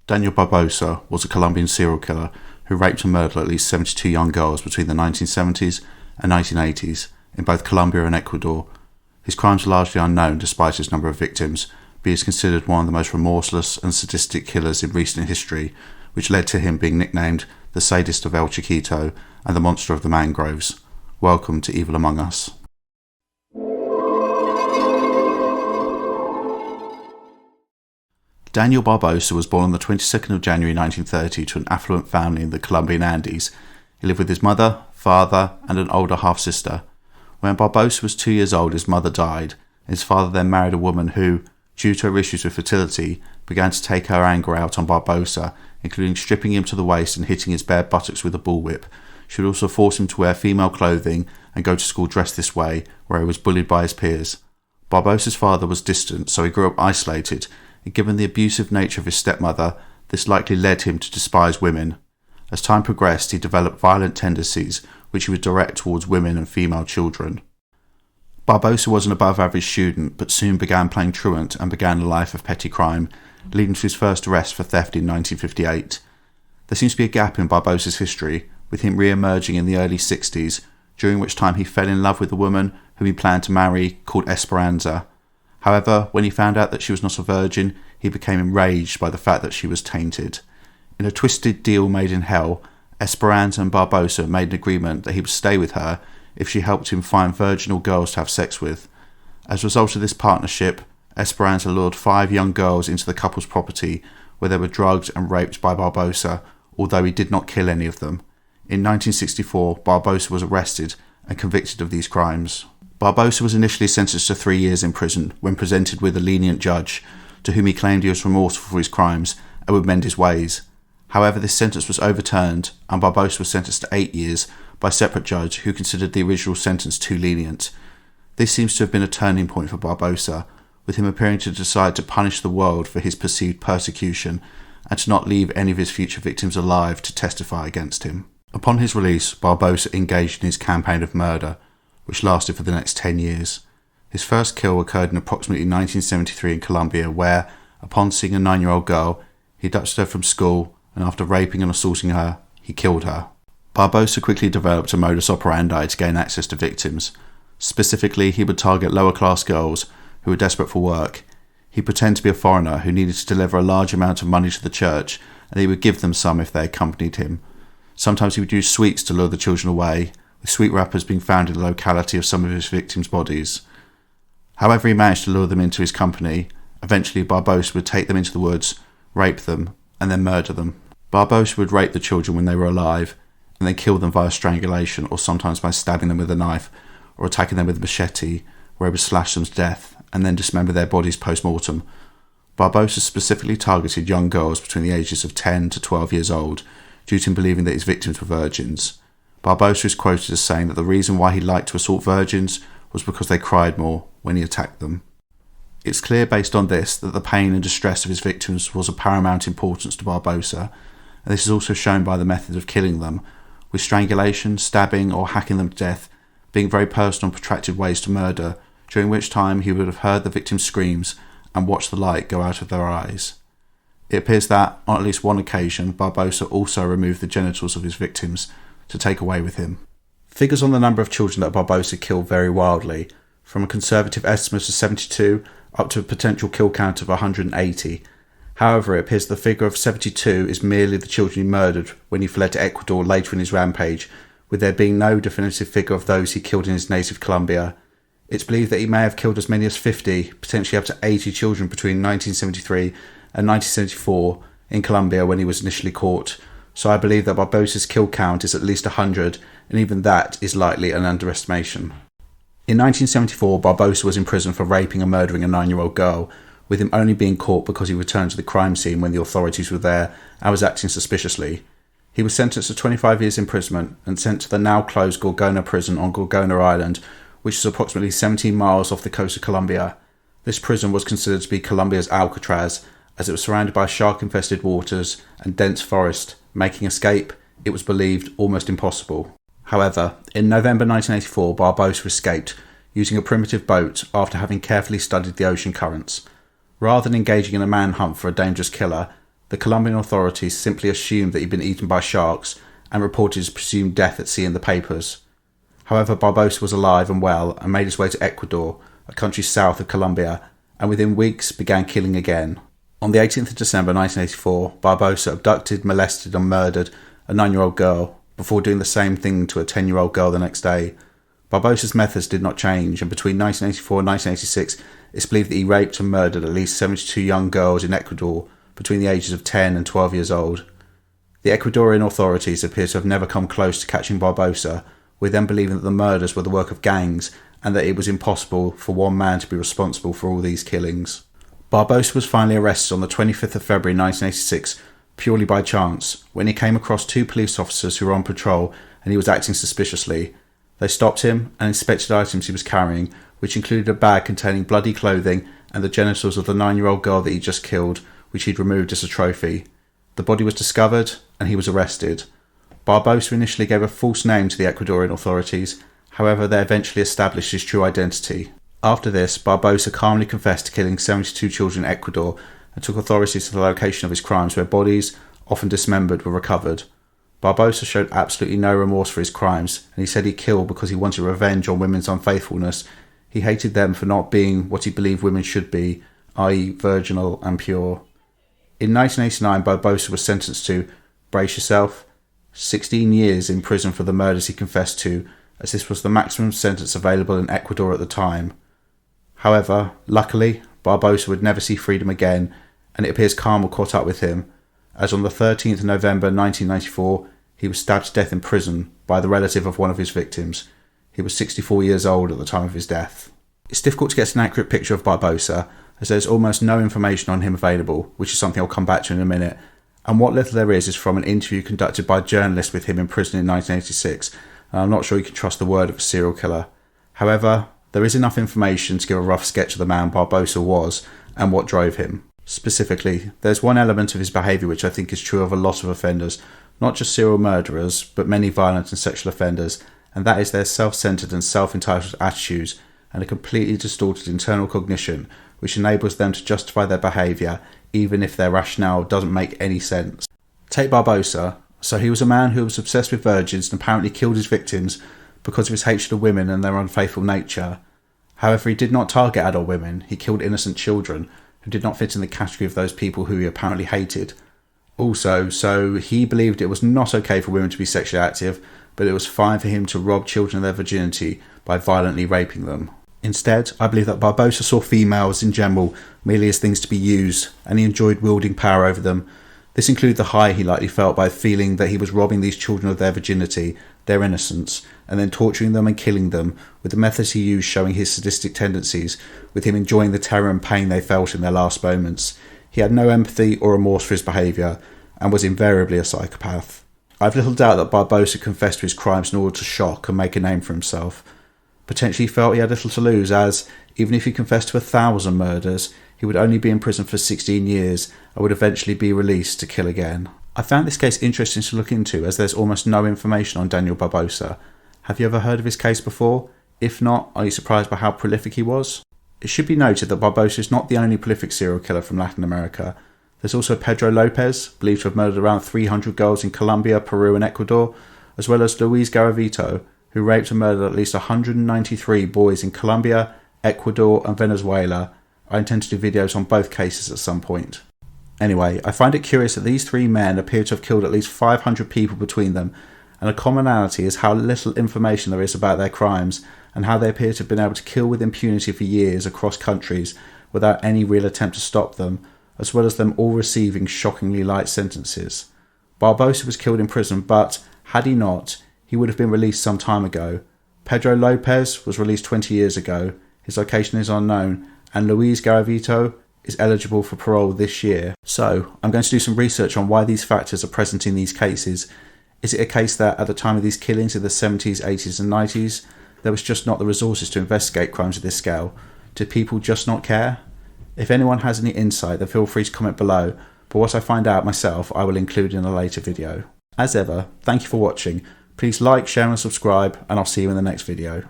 Daniel Barbosa was a Colombian serial killer who raped and murdered at least 72 young girls between the 1970s and 1980s in both Colombia and Ecuador. His crimes are largely unknown despite his number of victims, but he is considered one of the most remorseless and sadistic killers in recent history, which led to him being nicknamed the Sadist of El Charquito and the Monster of the Mangroves. Welcome to Evil Among Us. Daniel Barbosa was born on the 22nd of January 1930 to an affluent family in the Colombian Andes. He lived with his mother, father, and an older half-sister. When Barbosa was 2 years old, his mother died, and his father then married a woman who, due to her issues with fertility, began to take her anger out on Barbosa, including stripping him to the waist and hitting his bare buttocks with a bullwhip. She would also force him to wear female clothing and go to school dressed this way, where he was bullied by his peers. Barbosa's father was distant, so he grew up isolated, and given the abusive nature of his stepmother, this likely led him to despise women. As time progressed, he developed violent tendencies, which he would direct towards women and female children. Barbosa was an above-average student, but soon began playing truant and began a life of petty crime, leading to his first arrest for theft in 1958. There seems to be a gap in Barbosa's history, with him re-emerging in the early 60s, during which time he fell in love with a woman whom he planned to marry, called Esperanza. However, when he found out that she was not a virgin, he became enraged by the fact that she was tainted. In a twisted deal made in hell, Esperanza and Barbosa made an agreement that he would stay with her if she helped him find virginal girls to have sex with. As a result of this partnership, Esperanza lured 5 young girls into the couple's property, where they were drugged and raped by Barbosa, although he did not kill any of them. In 1964, Barbosa was arrested and convicted of these crimes. Barbosa was initially sentenced to 3 years in prison when presented with a lenient judge, to whom he claimed he was remorseful for his crimes and would mend his ways. However, this sentence was overturned, and Barbosa was sentenced to 8 years by a separate judge who considered the original sentence too lenient. This seems to have been a turning point for Barbosa, with him appearing to decide to punish the world for his perceived persecution and to not leave any of his future victims alive to testify against him. Upon his release, Barbosa engaged in his campaign of murder, which lasted for the next 10 years. His first kill occurred in approximately 1973 in Colombia, where, upon seeing a 9-year-old girl, he abducted her from school, and after raping and assaulting her, he killed her. Barbosa quickly developed a modus operandi to gain access to victims. Specifically, he would target lower-class girls who were desperate for work. He'd pretend to be a foreigner who needed to deliver a large amount of money to the church, and he would give them some if they accompanied him. Sometimes he would use sweets to lure the children away, with sweet wrappers being found in the locality of some of his victims' bodies. However, he managed to lure them into his company. Eventually, Barbosa would take them into the woods, rape them, and then murder them. Barbosa would rape the children when they were alive, and then kill them via strangulation, or sometimes by stabbing them with a knife, or attacking them with a machete, where he would slash them to death, and then dismember their bodies post-mortem. Barbosa specifically targeted young girls between the ages of 10 to 12 years old, due to him believing that his victims were virgins. Barbosa is quoted as saying that the reason why he liked to assault virgins was because they cried more when he attacked them. It's clear based on this that the pain and distress of his victims was of paramount importance to Barbosa, and this is also shown by the method of killing them, with strangulation, stabbing or hacking them to death being very personal and protracted ways to murder, during which time he would have heard the victims' screams and watched the light go out of their eyes. It appears that, on at least one occasion, Barbosa also removed the genitals of his victims to take away with him. Figures on the number of children that Barbosa killed vary wildly, from a conservative estimate of 72 up to a potential kill count of 180. However, it appears the figure of 72 is merely the children he murdered when he fled to Ecuador later in his rampage, with there being no definitive figure of those he killed in his native Colombia. It's believed that he may have killed as many as 50, potentially up to 80 children between 1973 and 1974 in Colombia when he was initially caught, so I believe that Barbosa's kill count is at least 100, and even that is likely an underestimation. In 1974, Barbosa was in prison for raping and murdering a 9-year-old girl, with him only being caught because he returned to the crime scene when the authorities were there and was acting suspiciously. He was sentenced to 25 years imprisonment and sent to the now-closed Gorgona prison on Gorgona Island, which is approximately 17 miles off the coast of Colombia. This prison was considered to be Colombia's Alcatraz, as it was surrounded by shark-infested waters and dense forest, making escape, it was believed, almost impossible. However, in November 1984, Barbosa escaped, using a primitive boat after having carefully studied the ocean currents. Rather than engaging in a manhunt for a dangerous killer, The Colombian authorities simply assumed that he'd been eaten by sharks and reported his presumed death at sea in the papers. However, Barbosa was alive and well and made his way to Ecuador, a country south of Colombia, and within weeks began killing again. On the 18th of December 1984, Barbosa abducted, molested and murdered a 9-year-old girl before doing the same thing to a 10-year-old girl the next day. Barbosa's methods did not change, and between 1984 and 1986, it's believed that he raped and murdered at least 72 young girls in Ecuador between the ages of 10 and 12 years old. The Ecuadorian authorities appear to have never come close to catching Barbosa, with them believing that the murders were the work of gangs and that it was impossible for one man to be responsible for all these killings. Barbosa was finally arrested on the 25th of February 1986 purely by chance when he came across 2 police officers who were on patrol and he was acting suspiciously. They stopped him and inspected items he was carrying, which included a bag containing bloody clothing and the genitals of the 9-year-old girl that he just killed, which he'd removed as a trophy. The body was discovered and he was arrested. Barbosa initially gave a false name to the Ecuadorian authorities, however they eventually established his true identity. After this, Barbosa calmly confessed to killing 72 children in Ecuador and took authorities to the location of his crimes where bodies, often dismembered, were recovered. Barbosa showed absolutely no remorse for his crimes, and he said he killed because he wanted revenge on women's unfaithfulness. He hated them for not being what he believed women should be, i.e. virginal and pure. In 1989, Barbosa was sentenced to, brace yourself, 16 years in prison for the murders he confessed to, as this was the maximum sentence available in Ecuador at the time. However, luckily, Barbosa would never see freedom again, and it appears karma caught up with him, as on the 13th of November 1994, he was stabbed to death in prison by the relative of one of his victims. He was 64 years old at the time of his death. It's difficult to get an accurate picture of Barbosa, as there's almost no information on him available, which is something I'll come back to in a minute, and what little there is from an interview conducted by a journalist with him in prison in 1986, and I'm not sure you can trust the word of a serial killer. However, there is enough information to give a rough sketch of the man Barbosa was and what drove him. Specifically, there's one element of his behaviour which I think is true of a lot of offenders, not just serial murderers, but many violent and sexual offenders, and that is their self-centred and self-entitled attitudes and a completely distorted internal cognition which enables them to justify their behaviour even if their rationale doesn't make any sense. Take Barbosa. So he was a man who was obsessed with virgins and apparently killed his victims because of his hatred of women and their unfaithful nature. However, he did not target adult women, he killed innocent children who did not fit in the category of those people who he apparently hated. Also, so he believed it was not okay for women to be sexually active, but it was fine for him to rob children of their virginity by violently raping them. Instead, I believe that Barbosa saw females in general merely as things to be used, and he enjoyed wielding power over them. This included the high he likely felt by feeling that he was robbing these children of their virginity, their innocence, and then torturing them and killing them, with the methods he used showing his sadistic tendencies, with him enjoying the terror and pain they felt in their last moments. He had no empathy or remorse for his behaviour, and was invariably a psychopath. I have little doubt that Barbosa confessed to his crimes in order to shock and make a name for himself. Potentially he felt he had little to lose, as, even if he confessed to 1,000 murders, he would only be in prison for 16 years and would eventually be released to kill again. I found this case interesting to look into, as there's almost no information on Daniel Barbosa. Have you ever heard of his case before? If not, are you surprised by how prolific he was? It should be noted that Barbosa is not the only prolific serial killer from Latin America. There's also Pedro Lopez, believed to have murdered around 300 girls in Colombia, Peru and Ecuador, as well as Luis Garavito, who raped and murdered at least 193 boys in Colombia, Ecuador and Venezuela. I intend to do videos on both cases at some point. Anyway, I find it curious that these 3 men appear to have killed at least 500 people between them, and a commonality is how little information there is about their crimes, and how they appear to have been able to kill with impunity for years across countries without any real attempt to stop them, as well as them all receiving shockingly light sentences. Barbosa was killed in prison, but, had he not, he would have been released some time ago. Pedro Lopez was released 20 years ago, his location is unknown, and Luis Garavito is eligible for parole this year. So, I'm going to do some research on why these factors are present in these cases. Is it a case that at the time of these killings in the 70s, 80s and 90s, there was just not the resources to investigate crimes of this scale? Did people just not care? If anyone has any insight, then feel free to comment below, but what I find out myself I will include in a later video. As ever, thank you for watching. Please like, share and subscribe, and I'll see you in the next video.